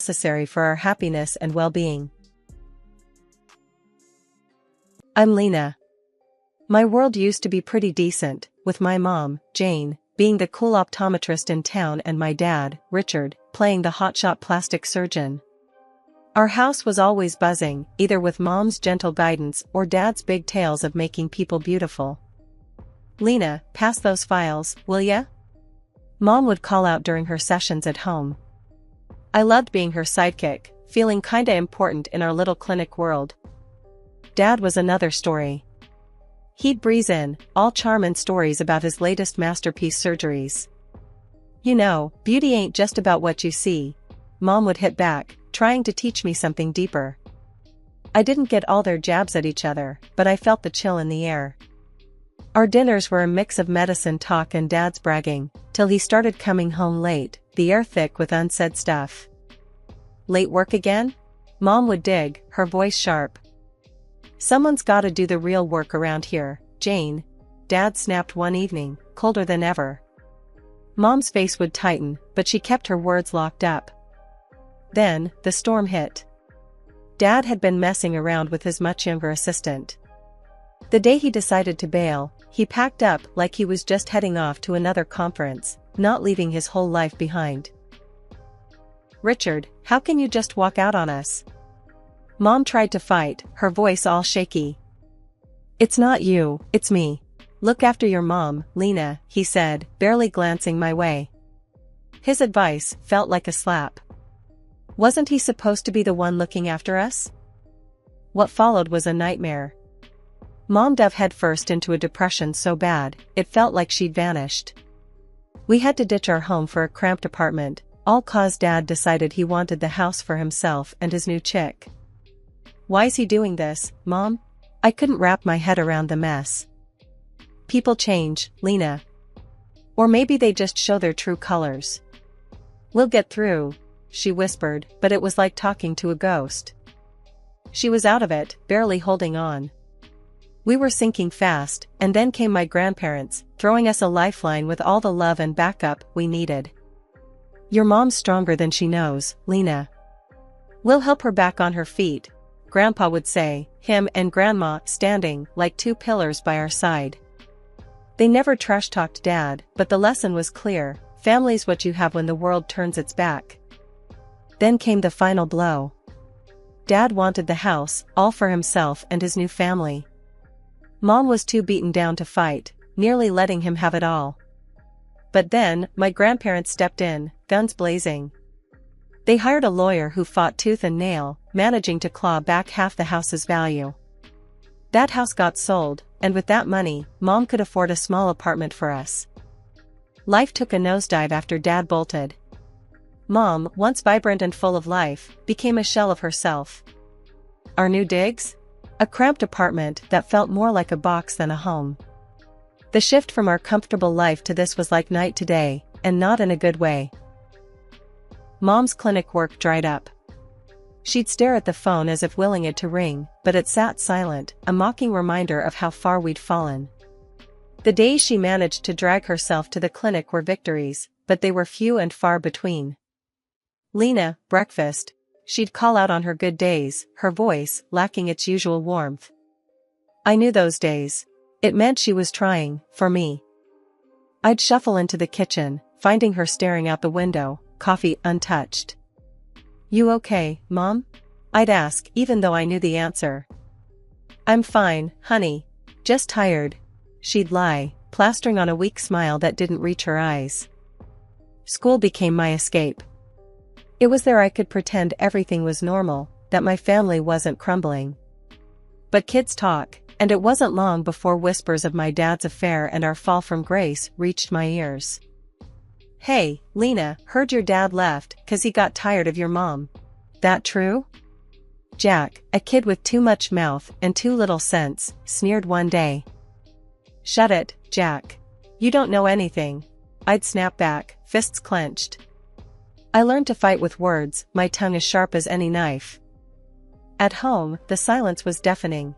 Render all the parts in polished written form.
necessary for our happiness and well-being. I'm Lena. My world used to be pretty decent, with my mom, Jane, being the cool optometrist in town and my dad, Richard, playing the hotshot plastic surgeon. Our house was always buzzing, either with mom's gentle guidance or dad's big tales of making people beautiful. Lena, pass those files, will ya? Mom would call out during her sessions at home. I loved being her sidekick, feeling kinda important in our little clinic world. Dad was another story. He'd breeze in, all charm and stories about his latest masterpiece surgeries. You know, beauty ain't just about what you see. Mom would hit back, trying to teach me something deeper. I didn't get all their jabs at each other, but I felt the chill in the air. Our dinners were a mix of medicine talk and dad's bragging, till he started coming home late, the air thick with unsaid stuff. Late work again? Mom would dig, her voice sharp. Someone's gotta do the real work around here, Jane. Dad snapped one evening, colder than ever. Mom's face would tighten, but she kept her words locked up. Then, the storm hit. Dad had been messing around with his much younger assistant. The day he decided to bail, he packed up like he was just heading off to another conference, not leaving his whole life behind. Richard, how can you just walk out on us? Mom tried to fight, her voice all shaky. It's not you, it's me. Look after your mom, Lena, he said, barely glancing my way. His advice felt like a slap. Wasn't he supposed to be the one looking after us? What followed was a nightmare. Mom dove headfirst into a depression so bad, it felt like she'd vanished. We had to ditch our home for a cramped apartment, all cause Dad decided he wanted the house for himself and his new chick. Why's he doing this, Mom? I couldn't wrap my head around the mess. People change, Lena. Or maybe they just show their true colors. We'll get through, she whispered, but it was like talking to a ghost. She was out of it, barely holding on. We were sinking fast, and then came my grandparents, throwing us a lifeline with all the love and backup we needed. Your mom's stronger than she knows, Lena. We'll help her back on her feet, Grandpa would say, him and Grandma standing like two pillars by our side. They never trash-talked Dad, but the lesson was clear, family's what you have when the world turns its back. Then came the final blow. Dad wanted the house, all for himself and his new family. Mom was too beaten down to fight, nearly letting him have it all. But then, my grandparents stepped in, guns blazing. They hired a lawyer who fought tooth and nail, managing to claw back half the house's value. That house got sold, and with that money, Mom could afford a small apartment for us. Life took a nosedive after Dad bolted. Mom, once vibrant and full of life, became a shell of herself. Our new digs? A cramped apartment that felt more like a box than a home. The shift from our comfortable life to this was like night to day, and not in a good way. Mom's clinic work dried up. She'd stare at the phone as if willing it to ring, but it sat silent, a mocking reminder of how far we'd fallen. The days she managed to drag herself to the clinic were victories, but they were few and far between. Lena, breakfast. She'd call out on her good days, her voice lacking its usual warmth. I knew those days. It meant she was trying, for me. I'd shuffle into the kitchen, finding her staring out the window, coffee untouched. You okay, Mom? I'd ask, even though I knew the answer. I'm fine, honey. Just tired. She'd lie, plastering on a weak smile that didn't reach her eyes. School became my escape. It was there I could pretend everything was normal, that my family wasn't crumbling. But kids talk, and it wasn't long before whispers of my dad's affair and our fall from grace reached my ears. Hey, Lena, heard your dad left 'cause he got tired of your mom. That true? Jack, a kid with too much mouth and too little sense, sneered one day. Shut it, Jack. You don't know anything. I'd snap back, fists clenched. I learned to fight with words, my tongue as sharp as any knife. At home, the silence was deafening.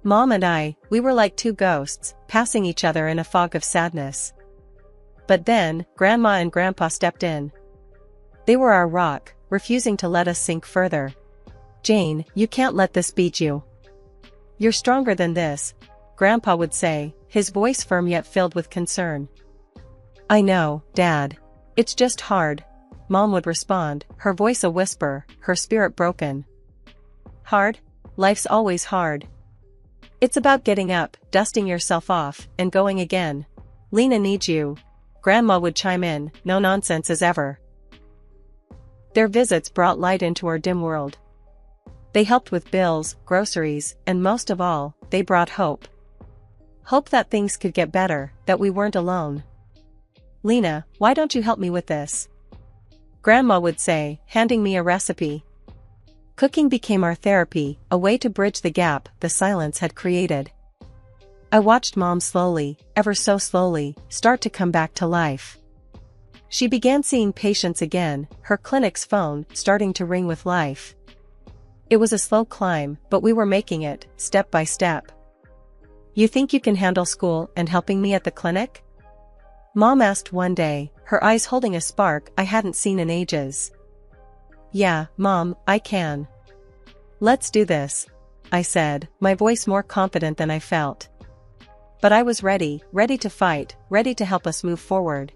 Mom and I, we were like two ghosts, passing each other in a fog of sadness. But then, Grandma and Grandpa stepped in. They were our rock, refusing to let us sink further. "Jane, you can't let this beat you. You're stronger than this," Grandpa would say, his voice firm yet filled with concern. "I know, Dad. It's just hard," Mom would respond, her voice a whisper, her spirit broken. "Hard? Life's always hard. It's about getting up, dusting yourself off, and going again. Lena needs you," Grandma would chime in, no nonsense as ever. Their visits brought light into our dim world. They helped with bills, groceries, and most of all, they brought hope. Hope that things could get better, that we weren't alone. "Lena, why don't you help me with this?" Grandma would say, handing me a recipe. Cooking became our therapy, a way to bridge the gap the silence had created. I watched Mom slowly, ever so slowly, start to come back to life. She began seeing patients again, her clinic's phone starting to ring with life. It was a slow climb, but we were making it, step by step. "You think you can handle school and helping me at the clinic?" Mom asked one day, her eyes holding a spark I hadn't seen in ages. "Yeah, Mom, I can. Let's do this," I said, my voice more confident than I felt. But I was ready to fight, ready to help us move forward.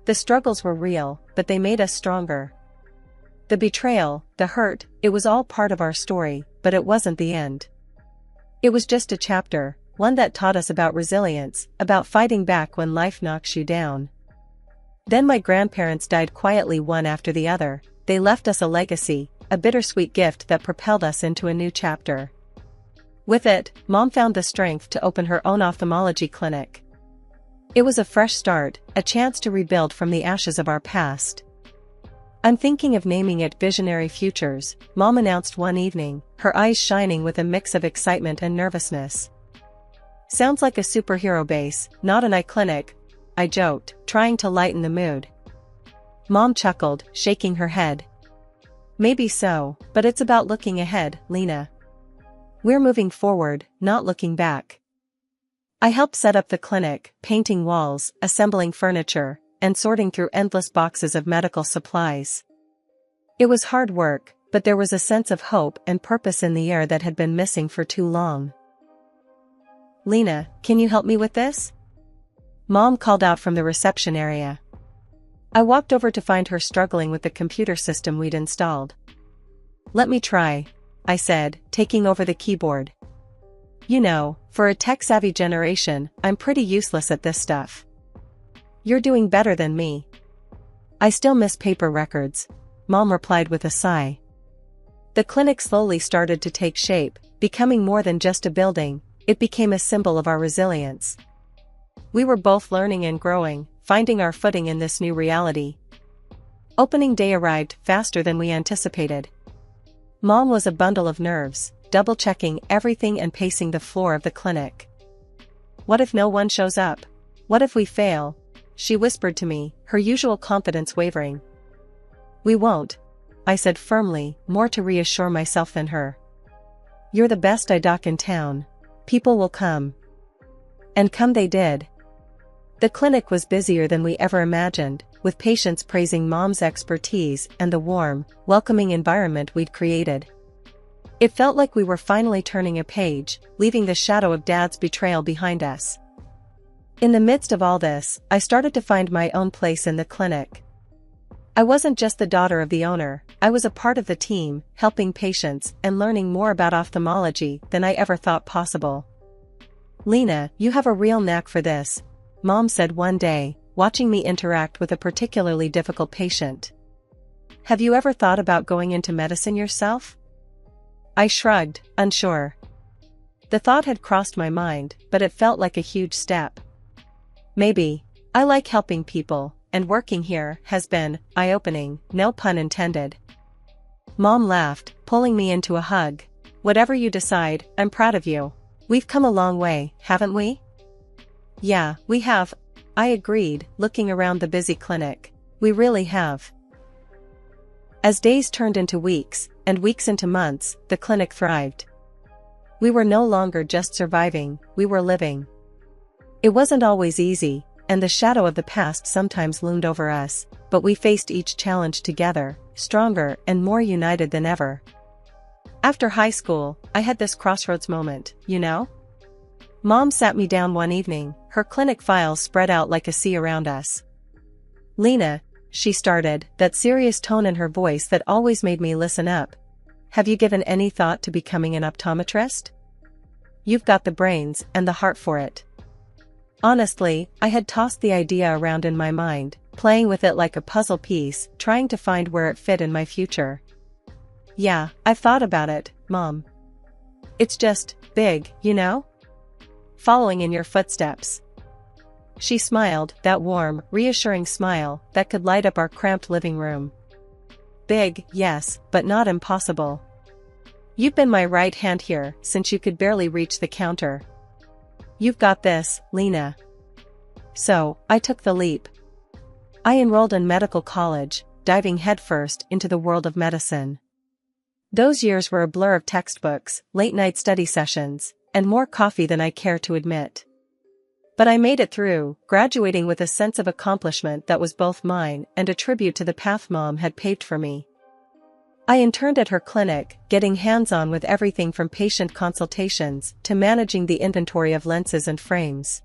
The struggles were real, but they made us stronger. The betrayal, the hurt, it was all part of our story, but it wasn't the end. It was just a chapter, one that taught us about resilience, about fighting back when life knocks you down. Then my grandparents died quietly one after the other. They left us a legacy, a bittersweet gift that propelled us into a new chapter. With it, Mom found the strength to open her own ophthalmology clinic. It was a fresh start, a chance to rebuild from the ashes of our past. "I'm thinking of naming it Visionary Futures," Mom announced one evening, her eyes shining with a mix of excitement and nervousness. "Sounds like a superhero base, not an eye clinic," I joked, trying to lighten the mood. Mom chuckled, shaking her head. "Maybe so, but it's about looking ahead, Lena. We're moving forward, not looking back." I helped set up the clinic, painting walls, assembling furniture, and sorting through endless boxes of medical supplies. It was hard work, but there was a sense of hope and purpose in the air that had been missing for too long. "Lena, can you help me with this?" Mom called out from the reception area. I walked over to find her struggling with the computer system we'd installed. "Let me try," I said, taking over the keyboard. "You know, for a tech-savvy generation, I'm pretty useless at this stuff." "You're doing better than me." "I still miss paper records," Mom replied with a sigh. The clinic slowly started to take shape, becoming more than just a building. It became a symbol of our resilience. We were both learning and growing, finding our footing in this new reality. Opening day arrived faster than we anticipated. Mom was a bundle of nerves, double-checking everything and pacing the floor of the clinic. "What if no one shows up? What if we fail?" she whispered to me, her usual confidence wavering. "We won't," I said firmly, more to reassure myself than her. "You're the best eye doc in town. People will come." And come they did. The clinic was busier than we ever imagined, with patients praising Mom's expertise and the warm, welcoming environment we'd created. It felt like we were finally turning a page, leaving the shadow of Dad's betrayal behind us. In the midst of all this, I started to find my own place in the clinic. I wasn't just the daughter of the owner, I was a part of the team, helping patients and learning more about ophthalmology than I ever thought possible. "Lena, you have a real knack for this," Mom said one day, watching me interact with a particularly difficult patient. "Have you ever thought about going into medicine yourself?" I shrugged, unsure. The thought had crossed my mind, but it felt like a huge step. Maybe. I like helping people, and working here has been eye-opening, no pun intended. Mom laughed, pulling me into a hug. "Whatever you decide, I'm proud of you. We've come a long way, haven't we?" "Yeah, we have," I agreed, looking around the busy clinic. "We really have." As days turned into weeks, and weeks into months, the clinic thrived. We were no longer just surviving, we were living. It wasn't always easy, and the shadow of the past sometimes loomed over us, but we faced each challenge together, stronger and more united than ever. After high school, I had this crossroads moment, you know? Mom sat me down one evening, her clinic files spread out like a sea around us. "Lena," she started, that serious tone in her voice that always made me listen up. "Have you given any thought to becoming an optometrist? You've got the brains and the heart for it." Honestly, I had tossed the idea around in my mind, playing with it like a puzzle piece, trying to find where it fit in my future. "Yeah, I've thought about it, Mom. It's just big, you know? Following in your footsteps." She smiled, that warm, reassuring smile that could light up our cramped living room. "Big, yes, but not impossible. You've been my right hand here since you could barely reach the counter. You've got this, Lena." So, I took the leap. I enrolled in medical college, diving headfirst into the world of medicine. Those years were a blur of textbooks, late-night study sessions, and more coffee than I care to admit. But I made it through, graduating with a sense of accomplishment that was both mine and a tribute to the path Mom had paved for me. I interned at her clinic, getting hands-on with everything from patient consultations to managing the inventory of lenses and frames.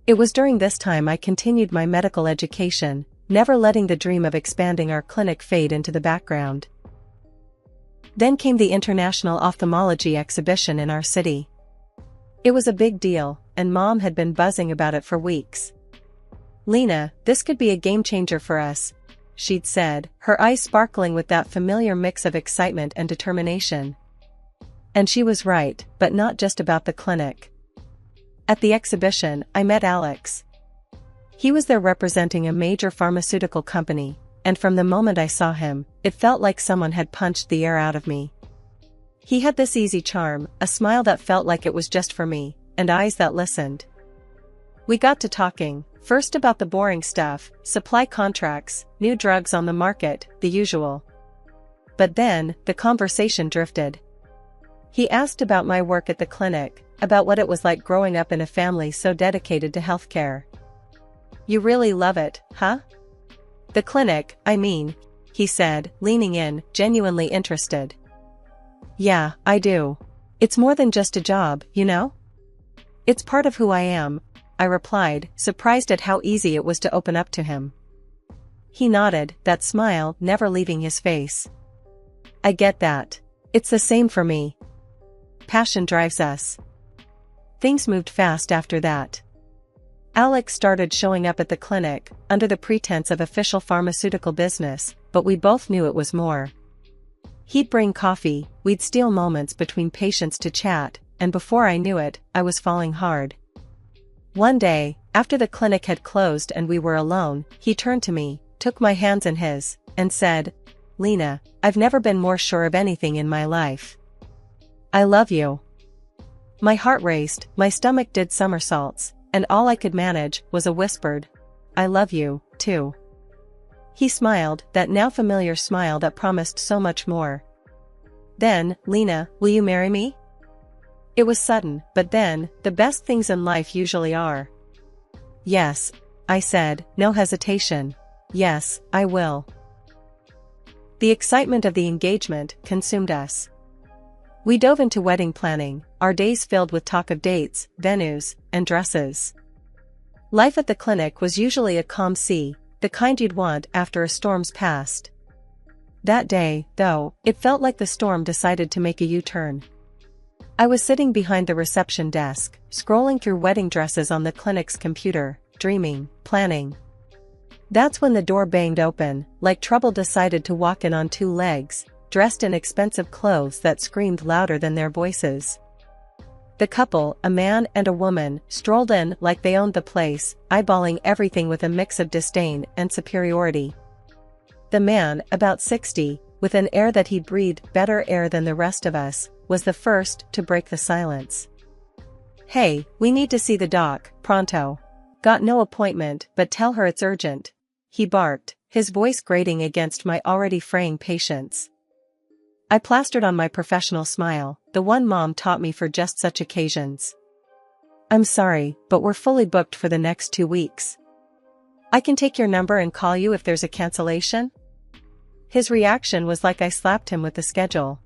It was during this time I continued my medical education, never letting the dream of expanding our clinic fade into the background. Then came the International Ophthalmology Exhibition in our city. It was a big deal, and Mom had been buzzing about it for weeks. "Lena, this could be a game-changer for us," she'd said, her eyes sparkling with that familiar mix of excitement and determination. And she was right, but not just about the clinic. At the exhibition, I met Alex. He was there representing a major pharmaceutical company, and from the moment I saw him, it felt like someone had punched the air out of me. He had this easy charm, a smile that felt like it was just for me, and eyes that listened. We got to talking, first about the boring stuff, supply contracts, new drugs on the market, the usual. But then, the conversation drifted. He asked about my work at the clinic, about what it was like growing up in a family so dedicated to healthcare. "You really love it, huh?" "The clinic, I mean," he said, leaning in, genuinely interested. "Yeah, I do. It's more than just a job, you know? It's part of who I am," I replied, surprised at how easy it was to open up to him. He nodded, that smile never leaving his face. "I get that. It's the same for me. Passion drives us." Things moved fast after that. Alex started showing up at the clinic, under the pretense of official pharmaceutical business, but we both knew it was more. He'd bring coffee, we'd steal moments between patients to chat, and before I knew it, I was falling hard. One day, after the clinic had closed and we were alone, he turned to me, took my hands in his, and said, "Lena, I've never been more sure of anything in my life. I love you." My heart raced, my stomach did somersaults, and all I could manage was a whispered, "I love you, too." He smiled, that now familiar smile that promised so much more. Then, "Lena, will you marry me?" It was sudden, but then, the best things in life usually are. "Yes," I said, no hesitation. "Yes, I will." The excitement of the engagement consumed us. We dove into wedding planning, our days filled with talk of dates, venues, and dresses. Life at the clinic was usually a calm sea, the kind you'd want after a storm's passed. That day, though, it felt like the storm decided to make a U-turn. I was sitting behind the reception desk, scrolling through wedding dresses on the clinic's computer, dreaming, planning. That's when the door banged open, like trouble decided to walk in on two legs, dressed in expensive clothes that screamed louder than their voices. The couple, a man and a woman, strolled in like they owned the place, eyeballing everything with a mix of disdain and superiority. The man, about 60, with an air that he breathed better air than the rest of us, was the first to break the silence. "Hey, we need to see the doc, pronto. Got no appointment, but tell her it's urgent," he barked, his voice grating against my already fraying patience. I plastered on my professional smile, the one Mom taught me for just such occasions. "I'm sorry, but we're fully booked for the next 2 weeks. I can take your number and call you if there's a cancellation?" His reaction was like I slapped him with the schedule.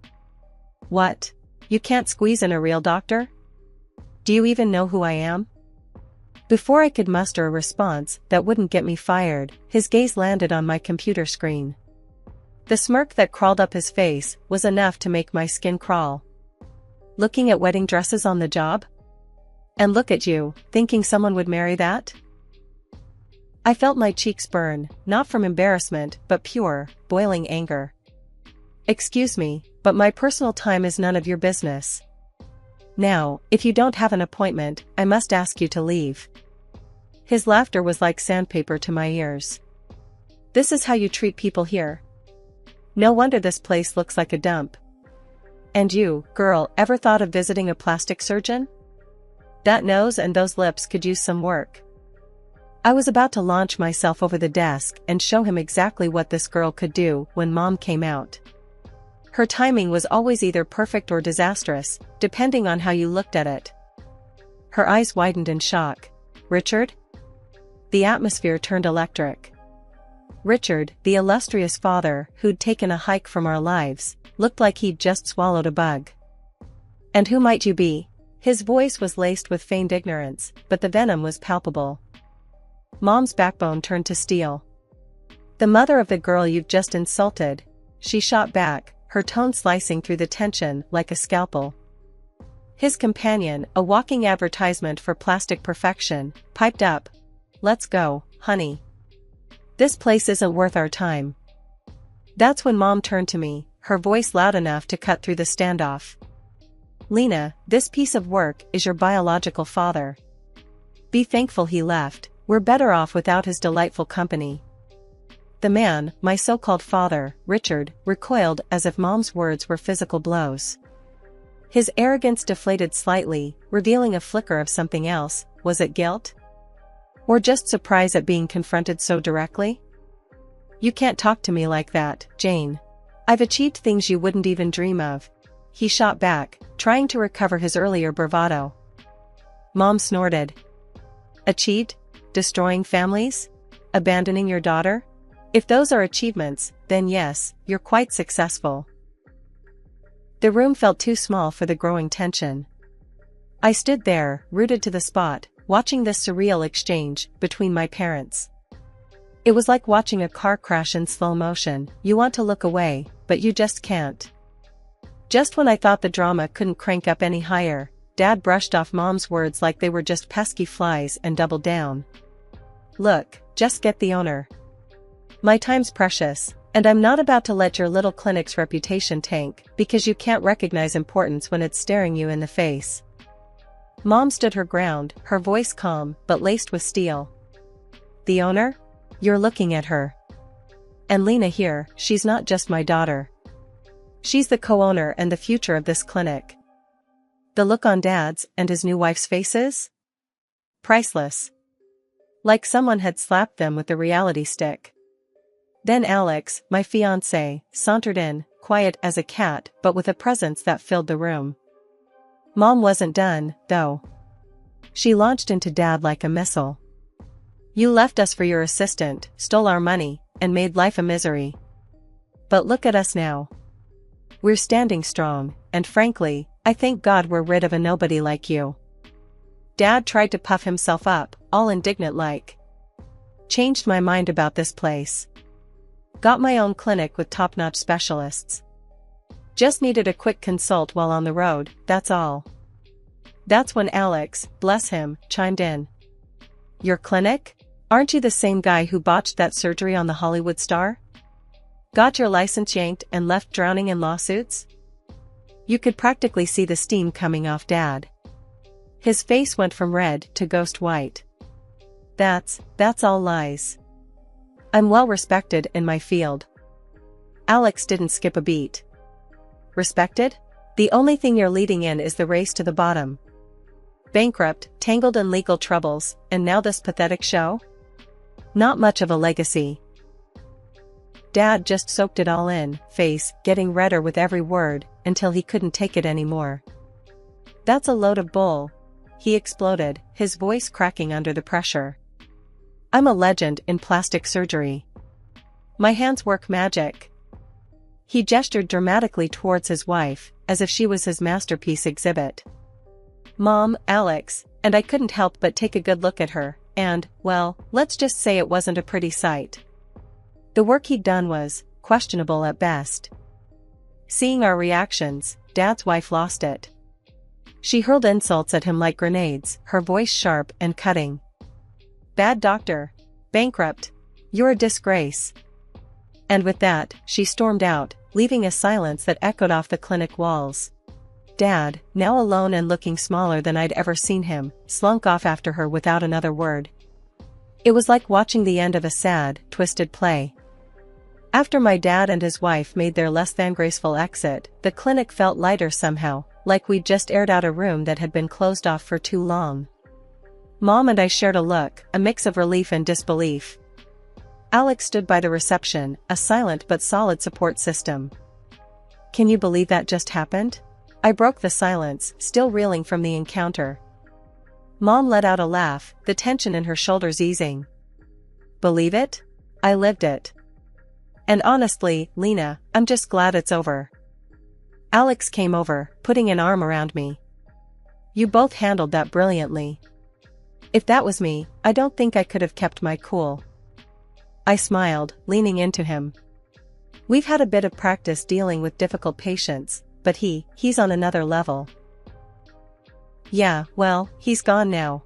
What? You can't squeeze in a real doctor? Do you even know who I am? Before I could muster a response that wouldn't get me fired, his gaze landed on my computer screen. The smirk that crawled up his face was enough to make my skin crawl. Looking at wedding dresses on the job? And look at you, thinking someone would marry that? I felt my cheeks burn, not from embarrassment but pure, boiling anger. Excuse me, but my personal time is none of your business. Now, if you don't have an appointment, I must ask you to leave. His laughter was like sandpaper to my ears. This is how you treat people here? No wonder this place looks like a dump. And you, girl, ever thought of visiting a plastic surgeon? That nose and those lips could use some work. I was about to launch myself over the desk and show him exactly what this girl could do when Mom came out. Her timing was always either perfect or disastrous, depending on how you looked at it. Her eyes widened in shock. Richard? The atmosphere turned electric. Richard, the illustrious father who'd taken a hike from our lives, looked like he'd just swallowed a bug. And who might you be? His voice was laced with feigned ignorance, but the venom was palpable. Mom's backbone turned to steel. The mother of the girl you've just insulted, she shot back, her tone slicing through the tension like a scalpel. His companion, a walking advertisement for plastic perfection, piped up. Let's go, honey. This place isn't worth our time. That's when Mom turned to me, her voice loud enough to cut through the standoff. Lena, this piece of work is your biological father. Be thankful he left, we're better off without his delightful company. The man, my so-called father, Richard, recoiled as if Mom's words were physical blows. His arrogance deflated slightly, revealing a flicker of something else. Was it guilt? Or just surprise at being confronted so directly? You can't talk to me like that, Jane. I've achieved things you wouldn't even dream of. He shot back, trying to recover his earlier bravado. Mom snorted. Achieved? Destroying families? Abandoning your daughter? If those are achievements, then yes, you're quite successful. The room felt too small for the growing tension. I stood there, rooted to the spot, watching this surreal exchange between my parents. It was like watching a car crash in slow motion. You want to look away, but you just can't. Just when I thought the drama couldn't crank up any higher, Dad brushed off Mom's words like they were just pesky flies and doubled down. Look, just get the owner. My time's precious, and I'm not about to let your little clinic's reputation tank because you can't recognize importance when it's staring you in the face. Mom stood her ground, her voice calm but laced with steel. The owner? You're looking at her. And Lena here, she's not just my daughter. She's the co-owner and the future of this clinic. The look on Dad's and his new wife's faces? Priceless. Like someone had slapped them with a reality stick. Then Alex, my fiancé, sauntered in, quiet as a cat but with a presence that filled the room. Mom wasn't done, though. She launched into Dad like a missile. You left us for your assistant, stole our money, and made life a misery. But look at us now. We're standing strong, and frankly, I thank God we're rid of a nobody like you. Dad tried to puff himself up, all indignant like. Changed my mind about this place. Got my own clinic with top-notch specialists. Just needed a quick consult while on the road, that's all. That's when Alex, bless him, chimed in. Your clinic? Aren't you the same guy who botched that surgery on the Hollywood star? Got your license yanked and left drowning in lawsuits? You could practically see the steam coming off Dad. His face went from red to ghost white. That's all lies. I'm well respected in my field. Alex didn't skip a beat. Respected? The only thing you're leading in is the race to the bottom. Bankrupt, tangled in legal troubles, and now this pathetic show? Not much of a legacy. Dad just soaked it all in, face getting redder with every word, until he couldn't take it anymore. That's a load of bull. He exploded, his voice cracking under the pressure. I'm a legend in plastic surgery. My hands work magic. He gestured dramatically towards his wife, as if she was his masterpiece exhibit. Mom, Alex, and I couldn't help but take a good look at her, and, well, let's just say it wasn't a pretty sight. The work he'd done was questionable at best. Seeing our reactions, Dad's wife lost it. She hurled insults at him like grenades, her voice sharp and cutting. Bad doctor. Bankrupt. You're a disgrace. And with that, she stormed out, leaving a silence that echoed off the clinic walls. Dad, now alone and looking smaller than I'd ever seen him, slunk off after her without another word. It was like watching the end of a sad, twisted play. After my dad and his wife made their less than graceful exit, the clinic felt lighter somehow, like we'd just aired out a room that had been closed off for too long. Mom and I shared a look, a mix of relief and disbelief. Alex stood by the reception, a silent but solid support system. Can you believe that just happened? I broke the silence, still reeling from the encounter. Mom let out a laugh, the tension in her shoulders easing. Believe it? I lived it. And honestly, Lena, I'm just glad it's over. Alex came over, putting an arm around me. You both handled that brilliantly. If that was me, I don't think I could have kept my cool. I smiled, leaning into him. We've had a bit of practice dealing with difficult patients, but he's on another level. Yeah, well, he's gone now.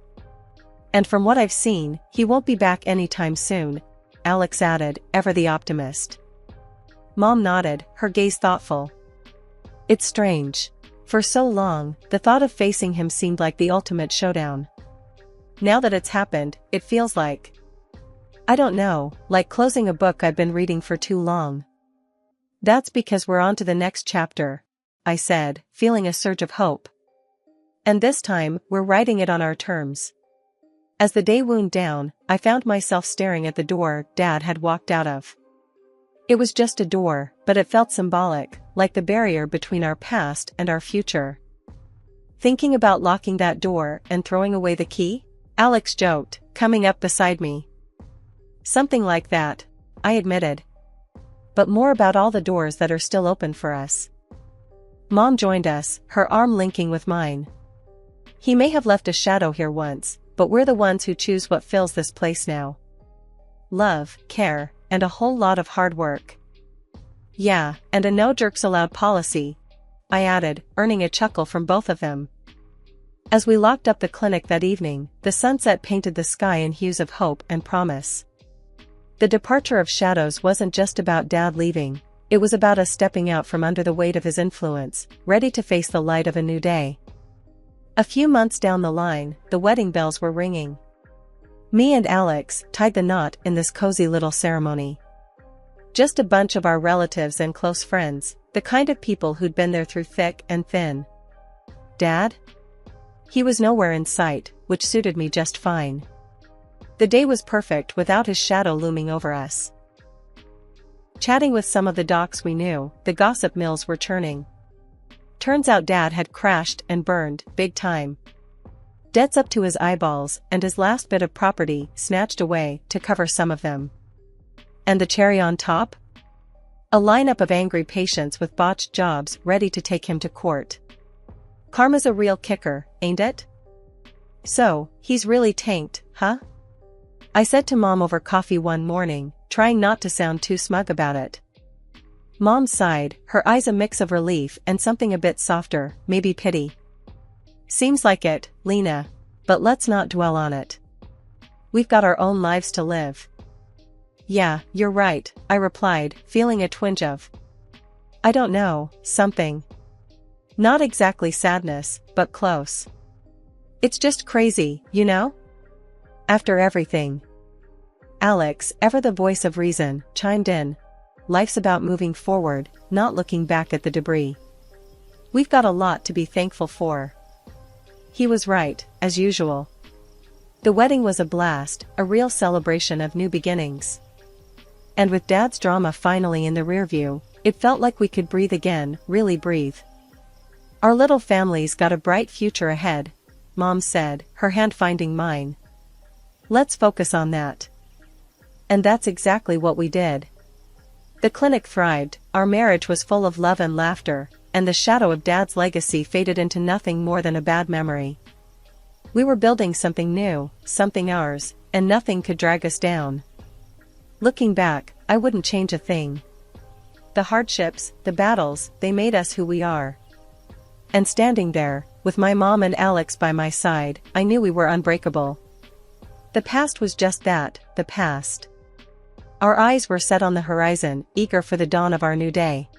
And from what I've seen, he won't be back anytime soon, Alex added, ever the optimist. Mom nodded, her gaze thoughtful. It's strange. For so long, the thought of facing him seemed like the ultimate showdown. Now that it's happened, it feels like, I don't know, like closing a book I've been reading for too long. That's because we're on to the next chapter, I said, feeling a surge of hope. And this time, we're writing it on our terms. As the day wound down, I found myself staring at the door Dad had walked out of. It was just a door, but it felt symbolic, like the barrier between our past and our future. Thinking about locking that door and throwing away the key? Alex joked, coming up beside me. Something like that, I admitted. But more about all the doors that are still open for us. Mom joined us, her arm linking with mine. He may have left a shadow here once, but we're the ones who choose what fills this place now. Love, care, and a whole lot of hard work. Yeah, and a no jerks allowed policy, I added, earning a chuckle from both of them. As we locked up the clinic that evening, the sunset painted the sky in hues of hope and promise. The departure of shadows wasn't just about Dad leaving, it was about us stepping out from under the weight of his influence, ready to face the light of a new day. A few months down the line, the wedding bells were ringing. Me and Alex tied the knot in this cozy little ceremony. Just a bunch of our relatives and close friends, the kind of people who'd been there through thick and thin. Dad? He was nowhere in sight, which suited me just fine. The day was perfect without his shadow looming over us. Chatting with some of the docs we knew, the gossip mills were churning. Turns out Dad had crashed and burned, big time. Debts up to his eyeballs, and his last bit of property snatched away to cover some of them. And the cherry on top? A lineup of angry patients with botched jobs ready to take him to court. Karma's a real kicker, ain't it? So, he's really tanked, huh? I said to Mom over coffee one morning, trying not to sound too smug about it. Mom sighed, her eyes a mix of relief and something a bit softer, maybe pity. Seems like it, Lena, but let's not dwell on it. We've got our own lives to live. Yeah, you're right, I replied, feeling a twinge of, I don't know, something. Not exactly sadness, but close. It's just crazy, you know? After everything. Alex, ever the voice of reason, chimed in. Life's about moving forward, not looking back at the debris. We've got a lot to be thankful for. He was right, as usual. The wedding was a blast, a real celebration of new beginnings. And with Dad's drama finally in the rearview, it felt like we could breathe again, really breathe. Our little family's got a bright future ahead, Mom said, her hand finding mine. Let's focus on that. And that's exactly what we did. The clinic thrived, our marriage was full of love and laughter, and the shadow of Dad's legacy faded into nothing more than a bad memory. We were building something new, something ours, and nothing could drag us down. Looking back, I wouldn't change a thing. The hardships, the battles, they made us who we are. And standing there, with my mom and Alex by my side, I knew we were unbreakable. The past was just that, the past. Our eyes were set on the horizon, eager for the dawn of our new day.